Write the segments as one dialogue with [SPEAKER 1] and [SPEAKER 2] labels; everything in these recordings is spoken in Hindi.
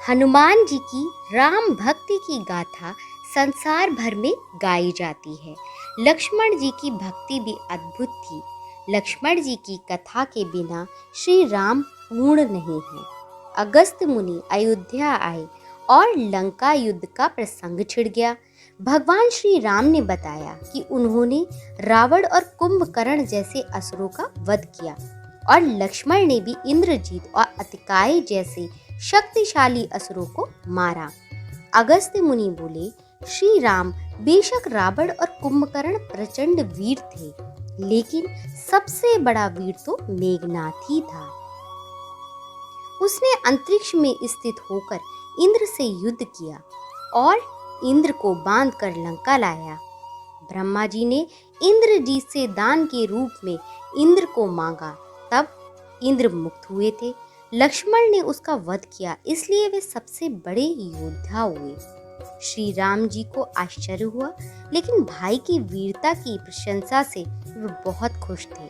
[SPEAKER 1] हनुमान जी की राम भक्ति की गाथा संसार भर में गाई जाती है। लक्ष्मण जी की भक्ति भी अद्भुत थी। लक्ष्मण जी की कथा के बिना श्री राम पूर्ण नहीं है। अगस्त मुनि अयोध्या आए और लंका युद्ध का प्रसंग छिड़ गया। भगवान श्री राम ने बताया कि उन्होंने रावण और कुंभकर्ण जैसे असुरों का वध किया और लक्ष्मण ने भी इंद्रजीत और अतिकाय जैसे शक्तिशाली असुरों को मारा। अगस्त्य मुनि बोले, श्री राम बेशक रावण और कुंभकर्ण प्रचंड वीर थे, लेकिन सबसे बड़ा वीर तो मेघनाथ ही था। उसने अंतरिक्ष में स्थित होकर इंद्र से युद्ध किया और इंद्र को बांधकर लंका लाया। ब्रह्मा जी ने इंद्रजीत से दान के रूप में इंद्र को मांगा, तब इंद्र मुक्त हुए थे। लक्ष्मण ने उसका वध किया, इसलिए वे सबसे बड़े योद्धा हुए। श्री राम जी को आश्चर्य हुआ, लेकिन भाई की वीरता की प्रशंसा से वे बहुत खुश थे।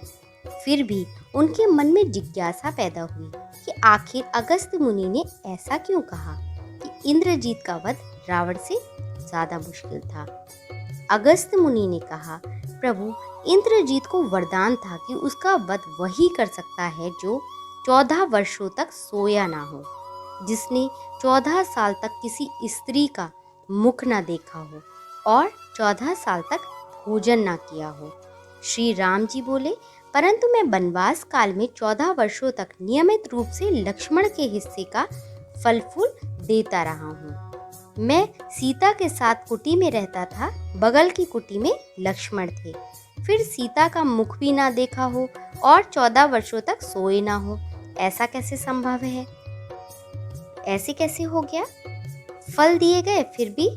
[SPEAKER 1] फिर भी उनके मन में जिज्ञासा पैदा हुई कि आखिर अगस्त्य मुनि ने ऐसा क्यों कहा कि इंद्रजीत का वध रावण से ज्यादा मुश्किल था। अगस्त्य मुनि ने कहा, प्रभु, इंद्रजीत को वरदान था कि उसका वध वही कर सकता है जो 14 वर्षों तक सोया ना हो, जिसने 14 साल तक किसी स्त्री का मुख ना देखा हो और 14 साल तक भोजन ना किया हो। श्री राम जी बोले, परंतु मैं वनवास काल में 14 वर्षों तक नियमित रूप से लक्ष्मण के हिस्से का फल फूल देता रहा हूँ। मैं सीता के साथ कुटी में रहता था, बगल की कुटी में लक्ष्मण थे। फिर सीता का मुख भी ना देखा हो और 14 वर्षों तक सोए ना हो, ऐसा कैसे संभव है? ऐसे कैसे हो गया? फल दिए गए फिर भी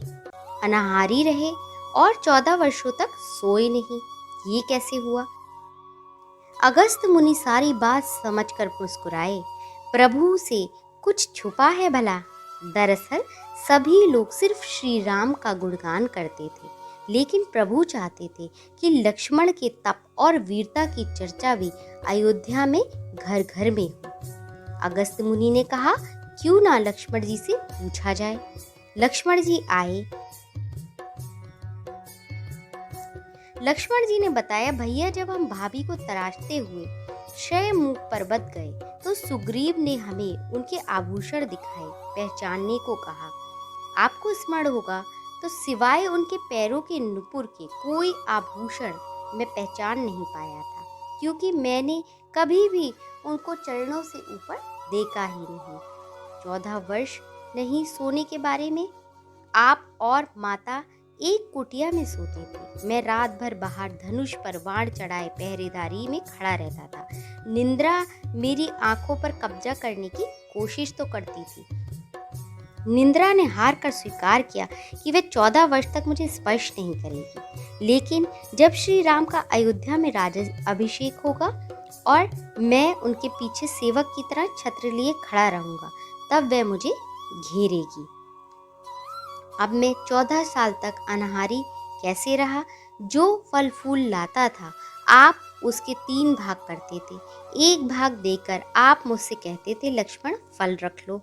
[SPEAKER 1] अनाहारी रहे और 14 वर्षों तक सोए नहीं, ये कैसे हुआ? अगस्त्य मुनि सारी बात समझकर मुस्कुराए। प्रभु से कुछ छुपा है भला? दरअसल सभी लोग सिर्फ श्री राम का गुणगान करते थे, लेकिन प्रभु चाहते थे कि लक्ष्मण के तप और वीरता की चर्चा भी अयोध्या में घर घर में हो। अगस्त्य मुनि ने कहा, क्यों ना लक्ष्मण जी से पूछा जाए। लक्ष्मण जी आए। लक्ष्मण जी ने बताया, भैया, जब हम भाभी को तराशते हुए शयमुख पर्वत गए तो सुग्रीव ने हमें उनके आभूषण दिखाए, पहचानने को कहा। आपको स्मरण होगा तो सिवाय उनके पैरों के नुपुर के कोई आभूषण मैं पहचान नहीं पाया था, क्योंकि मैंने कभी भी उनको चरणों से ऊपर देखा ही नहीं। 14 वर्ष नहीं सोने के बारे में आप और माता एक कुटिया में सोते थे। मैं रात भर बाहर धनुष पर बाण चढ़ाए पहरेदारी में खड़ा रहता था। निंद्रा मेरी आंखों पर कब्जा करने की कोशिश तो करती थी। निंद्रा ने हार कर स्वीकार किया कि वे 14 वर्ष तक मुझे स्पर्श नहीं करेगी, लेकिन जब श्री राम का अयोध्या में राज अभिषेक होगा और मैं उनके पीछे सेवक की तरह छत्र लिए खड़ा रहूंगा, तब वह मुझे घेरेगी। अब मैं 14 साल तक अनाहारी कैसे रहा? जो फल फूल लाता था, आप उसके 3 भाग करते थे। एक भाग देकर आप मुझसे कहते थे, लक्ष्मण, फल रख लो।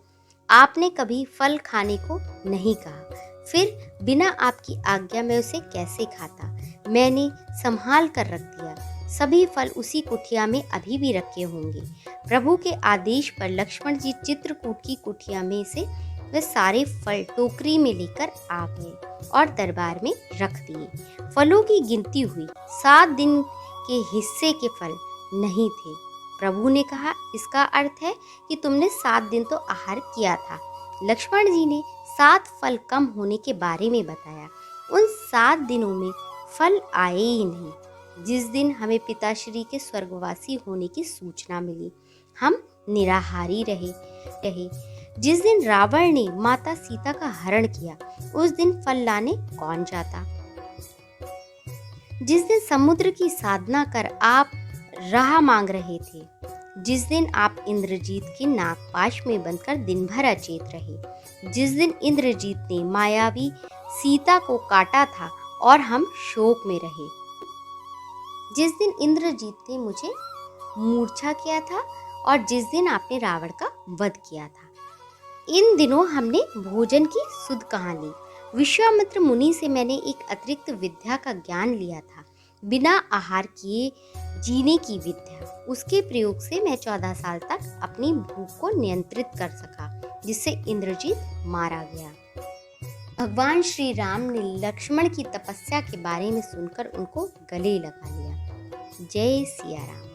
[SPEAKER 1] आपने कभी फल खाने को नहीं कहा। फिर बिना आपकी आज्ञा में उसे कैसे खाता? मैंने संभाल कर रख दिया। सभी फल उसी कुटिया में अभी भी रखे होंगे। प्रभु के आदेश पर लक्ष्मण जी चित्रकूट की कुटिया में से वे सारे फल टोकरी में लेकर आ गए और दरबार में रख दिए। फलों की गिनती हुई, 7 दिन के हिस्से के फल नहीं थे। प्रभु ने कहा, इसका अर्थ है कि तुमने 7 दिन तो आहार किया था। लक्ष्मण जी ने 7 फल कम होने के बारे में बताया। उन 7 दिनों में फल आए ही नहीं। जिस दिन हमें पिताश्री के स्वर्गवासी होने की सूचना मिली, हम निराहारी रहे। जिस दिन रावण ने माता सीता का हरण किया, उस दिन फल लाने कौन जाता? जिस दिन समुद्र की साधना कर आप राह मांग रहे थे, जिस दिन आप इंद्रजीत के नागपाश में बंधकर दिन भर अचेत रहे, जिस दिन इंद्रजीत ने मायावी सीता को काटा था और हम शोक में रहे, जिस दिन इंद्रजीत ने मुझे मूर्छा किया था और जिस दिन आपने रावण का वध किया था। इन दिनों हमने भोजन की शुद्ध कहानी विश्वामित्र मुनि से मैंने एक अतिरिक्त विद्या का ज्ञान लिया था, बिना आहार किए जीने की विद्या। उसके प्रयोग से मैं 14 साल तक अपनी भूख को नियंत्रित कर सका, जिससे इंद्रजीत मारा गया। भगवान श्री राम ने लक्ष्मण की तपस्या के बारे में सुनकर उनको गले लगा लिया। जय सिया राम।